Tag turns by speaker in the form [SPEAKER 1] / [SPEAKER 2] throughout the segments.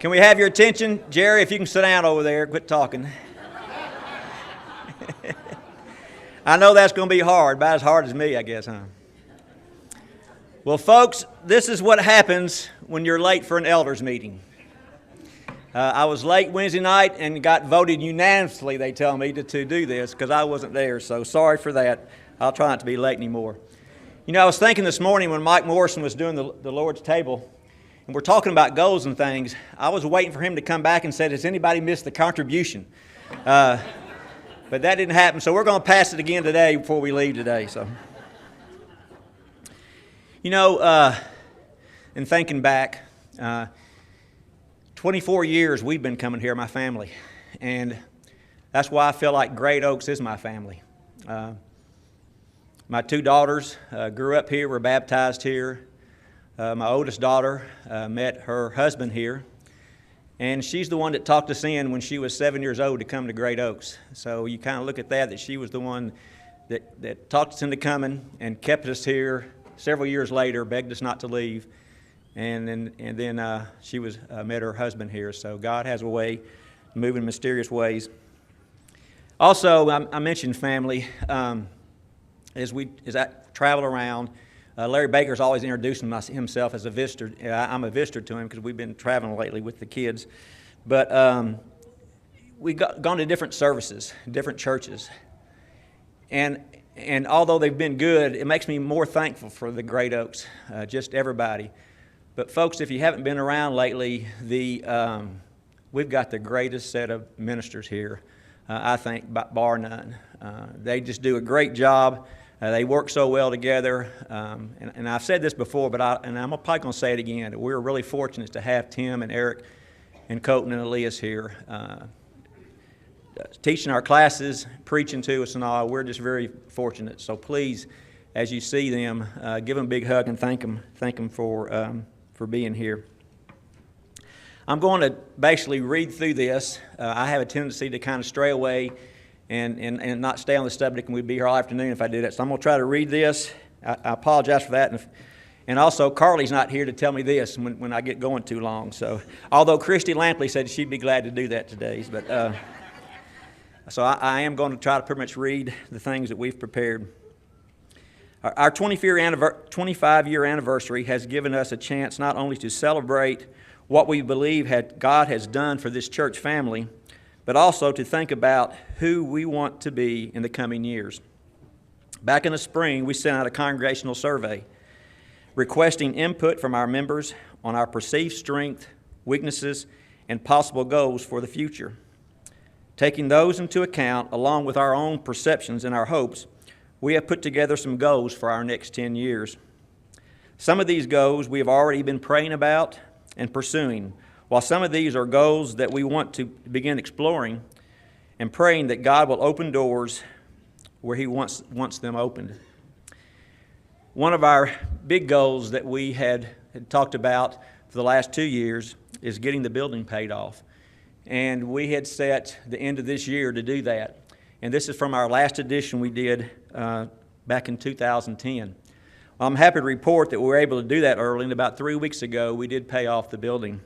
[SPEAKER 1] Can we have your attention? Jerry, if you can sit down over there, quit talking. I know that's going to be hard, about as hard as me, I guess, huh? Well, folks, this is what happens when you're late for an elders meeting. I was late Wednesday night and got voted unanimously, they tell me, to do this because I wasn't there, so sorry for that. I'll try not to be late anymore. You know, I was thinking this morning when Mike Morrison was doing the Lord's table, and we're talking about goals and things, I was waiting for him to come back and say, has anybody missed the contribution? But that didn't happen, so we're going to pass it again today before we leave today. So, you know, in thinking back, 24 years we've been coming here, my family, and that's why I feel like Great Oaks is my family. My two daughters grew up here, were baptized here. My oldest daughter met her husband here, and she's the one that talked us in when she was 7 years old to come to Great Oaks. So you kind of look at that she was the one that talked us into coming and kept us here several years later, begged us not to leave, and then she met her husband here. So God has a way, moving in mysterious ways. Also, I mentioned family. As I travel around, Larry Baker's always introducing himself as a visitor. I'm a visitor to him because we've been traveling lately with the kids. But we've gone to different services, different churches. And although they've been good, it makes me more thankful for the Great Oaks, just everybody. But folks, if you haven't been around lately, we've got the greatest set of ministers here, I think, bar none. They just do a great job. They work so well together, and I've said this before, but I'm probably going to say it again. We're really fortunate to have Tim and Eric and Colton and Elias here teaching our classes, preaching to us and all. We're just very fortunate. So please, as you see them, give them a big hug and thank them for being here. I'm going to basically read through this. I have a tendency to kind of stray away and not stay on the subject, and we'd be here all afternoon if I did it. So I'm going to try to read this. I apologize for that. And also, Carly's not here to tell me this when I get going too long. So, although Christy Lampley said she'd be glad to do that today. But so I am going to try to pretty much read the things that we've prepared. Our 25-year anniversary has given us a chance not only to celebrate what we believe God has done for this church family, but also to think about who we want to be in the coming years. Back in the spring, we sent out a congregational survey requesting input from our members on our perceived strength, weaknesses, and possible goals for the future. Taking those into account, along with our own perceptions and our hopes, we have put together some goals for our next 10 years. Some of these goals we have already been praying about and pursuing, while some of these are goals that we want to begin exploring and praying that God will open doors where He wants them opened. One of our big goals that we had talked about for the last 2 years is getting the building paid off. And we had set the end of this year to do that. And this is from our last edition we did back in 2010. Well, I'm happy to report that we were able to do that early, and about 3 weeks ago we did pay off the building.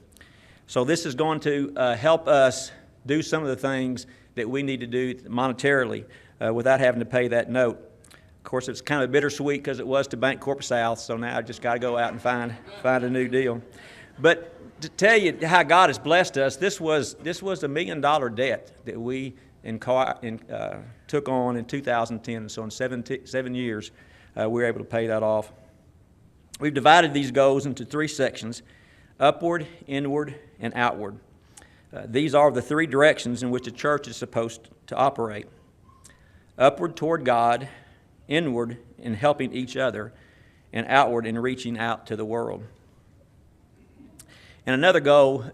[SPEAKER 1] So this is going to help us do some of the things that we need to do monetarily without having to pay that note. Of course, it's kind of bittersweet because it was to Bancorp South, so now I just got to go out and find a new deal. But to tell you how God has blessed us, this was a $1 million debt that we took on in 2010. So in 7 years, we were able to pay that off. We've divided these goals into 3 sections: upward, inward, and outward. These are the 3 directions in which the church is supposed to operate: upward toward God, inward in helping each other, and outward in reaching out to the world. And another goal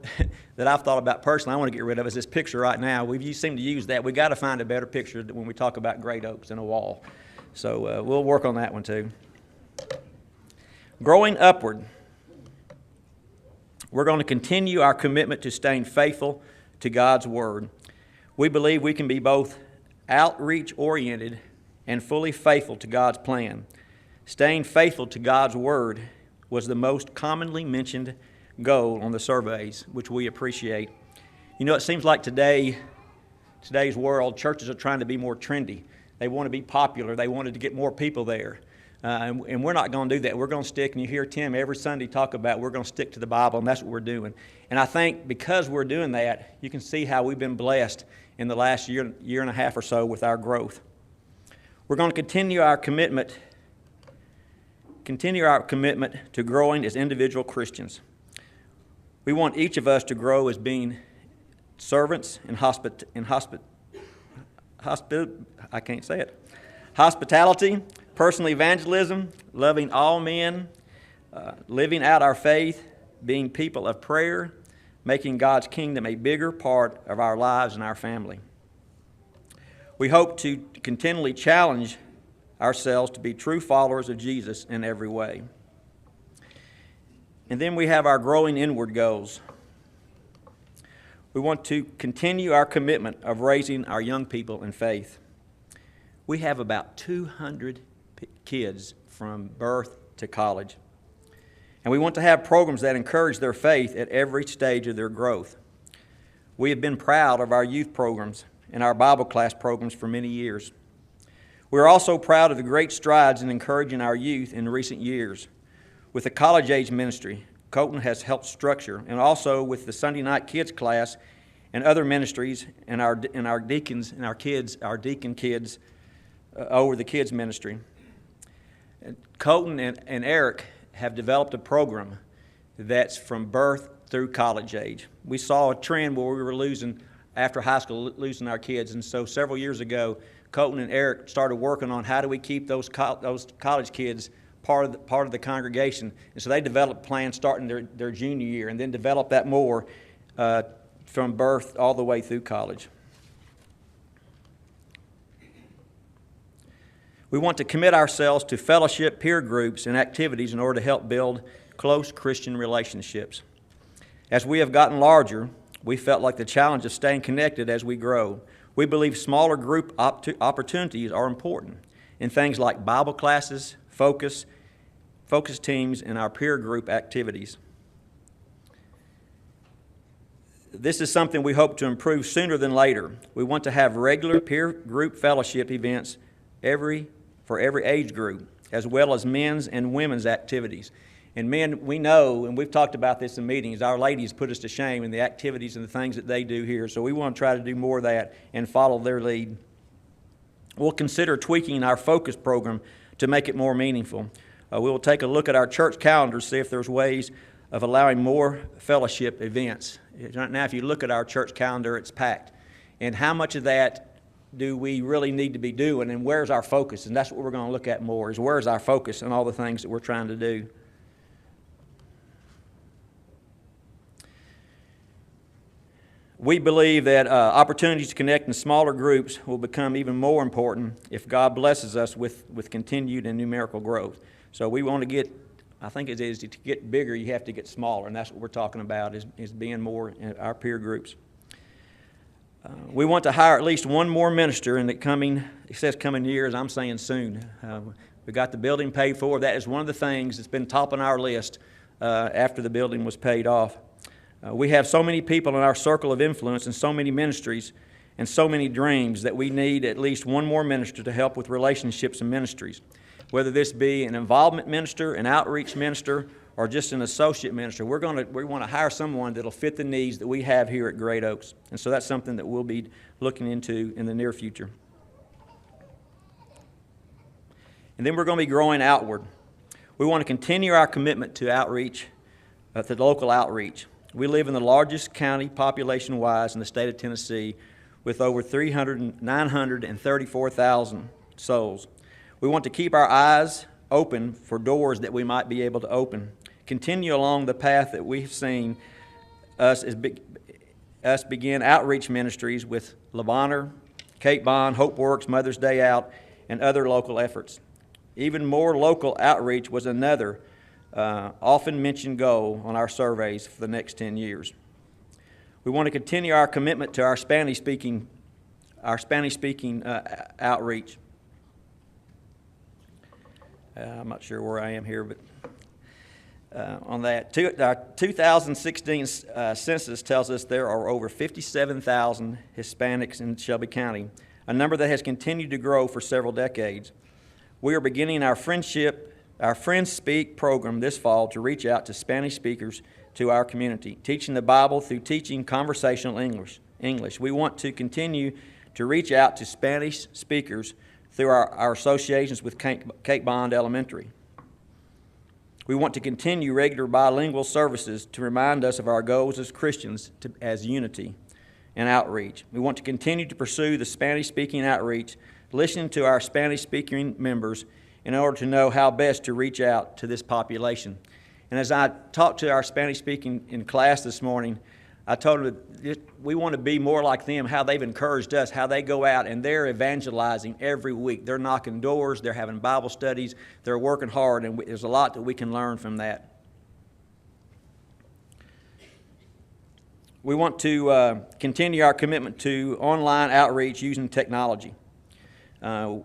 [SPEAKER 1] that I've thought about personally, I want to get rid of, is this picture right now. We seem to use that. We've got to find a better picture when we talk about Great Oaks than a wall. So we'll work on that one too. Growing upward. We're going to continue our commitment to staying faithful to God's Word. We believe we can be both outreach-oriented and fully faithful to God's plan. Staying faithful to God's Word was the most commonly mentioned goal on the surveys, which we appreciate. You know, it seems like today's world, churches are trying to be more trendy. They want to be popular. They wanted to get more people there. And we're not going to do that. We're going to stick, and you hear Tim every Sunday talk about we're going to stick to the Bible, and that's what we're doing. And I think because we're doing that, you can see how we've been blessed in the last year and a half or so with our growth. We're going to continue our commitment to growing as individual Christians. We want each of us to grow as being servants in hospitality, personal evangelism, loving all men, living out our faith, being people of prayer, making God's kingdom a bigger part of our lives and our family. We hope to continually challenge ourselves to be true followers of Jesus in every way. And then we have our growing inward goals. We want to continue our commitment of raising our young people in faith. We have about 200 kids from birth to college. And we want to have programs that encourage their faith at every stage of their growth. We have been proud of our youth programs and our Bible class programs for many years. We are also proud of the great strides in encouraging our youth in recent years. With the college-age ministry, Colton has helped structure, and also with the Sunday night kids class and other ministries and our deacons and our deacon kids over the kids ministry. Colton and Eric have developed a program that's from birth through college age. We saw a trend where we were losing, after high school, losing our kids, and so several years ago, Colton and Eric started working on how do we keep those college kids part of the congregation. And so they developed plans starting their junior year and then developed that more from birth all the way through college. We want to commit ourselves to fellowship, peer groups, and activities in order to help build close Christian relationships. As we have gotten larger, we felt like the challenge of staying connected as we grow. We believe smaller group opportunities are important in things like Bible classes, focus teams, and our peer group activities. This is something we hope to improve sooner than later. We want to have regular peer group fellowship events for every age group, as well as men's and women's activities. And men, we know, and we've talked about this in meetings, our ladies put us to shame in the activities and the things that they do here. So we want to try to do more of that and follow their lead. We'll consider tweaking our focus program to make it more meaningful. We will take a look at our church calendar, see if there's ways of allowing more fellowship events. Right now, if you look at our church calendar, it's packed. And how much of that do we really need to be doing, and where's our focus? And that's what we're going to look at more, is where's our focus and all the things that we're trying to do. We believe that opportunities to connect in smaller groups will become even more important if God blesses us with continued and numerical growth. So we want to get, I think it is, to get bigger, you have to get smaller, and that's what we're talking about, is being more in our peer groups. We want to hire at least one more minister in the coming years, I'm saying soon. We got the building paid for. That is one of the things that's been top on our list after the building was paid off. We have so many people in our circle of influence and so many ministries and so many dreams that we need at least one more minister to help with relationships and ministries, whether this be an involvement minister, an outreach minister, or just an associate minister. We want to hire someone that will fit the needs that we have here at Great Oaks. And so that's something that we'll be looking into in the near future. And then we're going to be growing outward. We want to continue our commitment to outreach, to local outreach. We live in the largest county population-wise in the state of Tennessee with over 934,000 souls. We want to keep our eyes open for doors that we might be able to open. Continue along the path that we've seen us begin outreach ministries with Le Bonheur, Kate Bond, Hope Works, Mother's Day Out, and other local efforts. Even more local outreach was another often mentioned goal on our surveys for the next 10 years. We want to continue our commitment to our Spanish-speaking outreach. I'm not sure where I am here, but on that. Our 2016 census tells us there are over 57,000 Hispanics in Shelby County, a number that has continued to grow for several decades. We are beginning our Friends Speak program this fall to reach out to Spanish speakers to our community, teaching the Bible through teaching conversational English. We want to continue to reach out to Spanish speakers through our associations with Cape Bond Elementary. We want to continue regular bilingual services to remind us of our goals as Christians as unity and outreach. We want to continue to pursue the Spanish-speaking outreach, listening to our Spanish-speaking members in order to know how best to reach out to this population. And as I talked to our Spanish-speaking in class this morning, I told them that we want to be more like them, how they've encouraged us, how they go out and they're evangelizing every week. They're knocking doors, they're having Bible studies, they're working hard, and there's a lot that we can learn from that. We want to continue our commitment to online outreach using technology.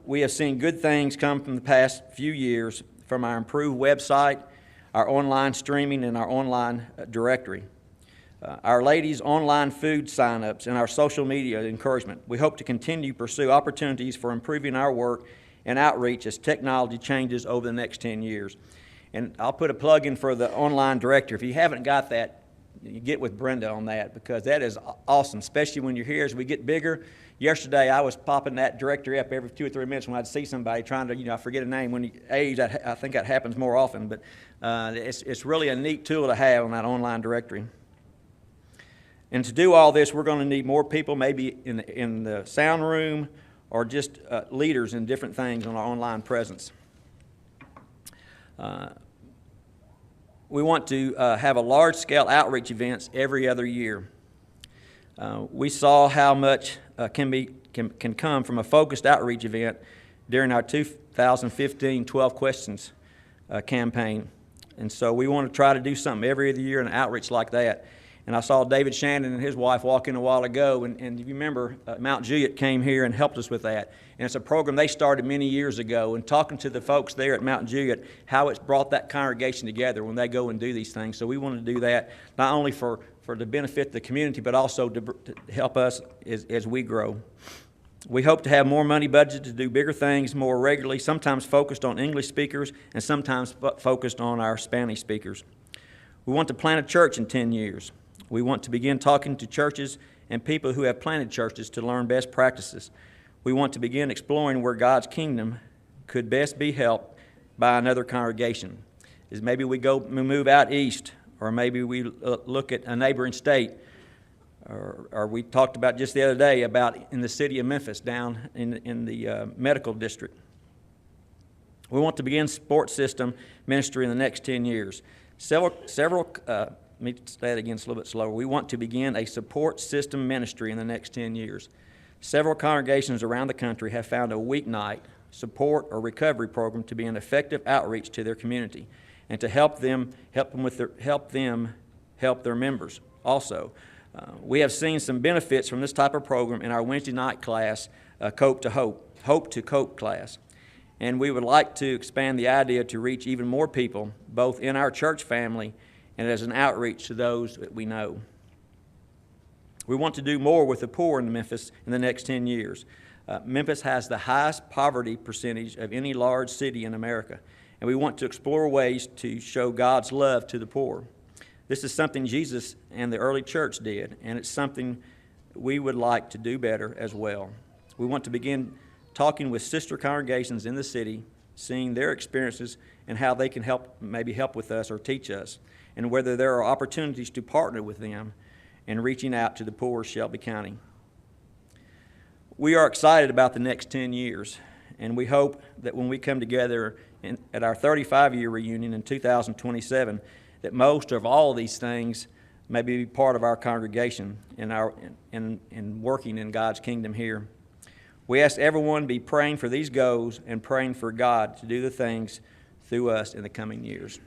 [SPEAKER 1] We have seen good things come from the past few years from our improved website, our online streaming, and our online directory. Our ladies' online food sign-ups, and our social media encouragement. We hope to continue to pursue opportunities for improving our work and outreach as technology changes over the next 10 years. And I'll put a plug in for the online directory. If you haven't got that, you get with Brenda on that, because that is awesome, especially when you're here as we get bigger. Yesterday, I was popping that directory up every 2 or 3 minutes when I'd see somebody trying to, I forget a name. When you age, I think that happens more often, but it's really a neat tool to have on that online directory. And to do all this, we're going to need more people, maybe in the sound room, or just leaders in different things on our online presence. We want to have a large-scale outreach events every other year. We saw how much can come from a focused outreach event during our 2015 12 Questions campaign. And so we want to try to do something every other year in an outreach like that. And I saw David Shannon and his wife walk in a while ago, and if you remember, Mount Juliet came here and helped us with that. And it's a program they started many years ago, and talking to the folks there at Mount Juliet, how it's brought that congregation together when they go and do these things. So we want to do that not only for the benefit of the community, but also to help us as we grow. We hope to have more money budgeted to do bigger things more regularly, sometimes focused on English speakers and sometimes focused on our Spanish speakers. We want to plant a church in 10 years. We want to begin talking to churches and people who have planted churches to learn best practices. We want to begin exploring where God's kingdom could best be helped by another congregation. Is maybe we move out east, or maybe we look at a neighboring state, or we talked about just the other day about in the city of Memphis, down in the medical district. We want to begin sports system ministry in the next 10 years. Let me say that again a little bit slower. We want to begin a support system ministry in the next 10 years. Several congregations around the country have found a weeknight support or recovery program to be an effective outreach to their community and to help them help their members. Also, we have seen some benefits from this type of program in our Wednesday night class, Hope to Cope class. And we would like to expand the idea to reach even more people, both in our church family and as an outreach to those that we know. We want to do more with the poor in Memphis in the next 10 years. Memphis has the highest poverty percentage of any large city in America, and we want to explore ways to show God's love to the poor. This is something Jesus and the early church did, and it's something we would like to do better as well. We want to begin talking with sister congregations in the city, seeing their experiences and how they can help with us or teach us, and whether there are opportunities to partner with them in reaching out to the poor of Shelby County. We are excited about the next 10 years, and we hope that when we come together at our 35-year reunion in 2027, that most of all of these things may be part of our congregation in working in God's kingdom here. We ask everyone to be praying for these goals and praying for God to do the things through us in the coming years.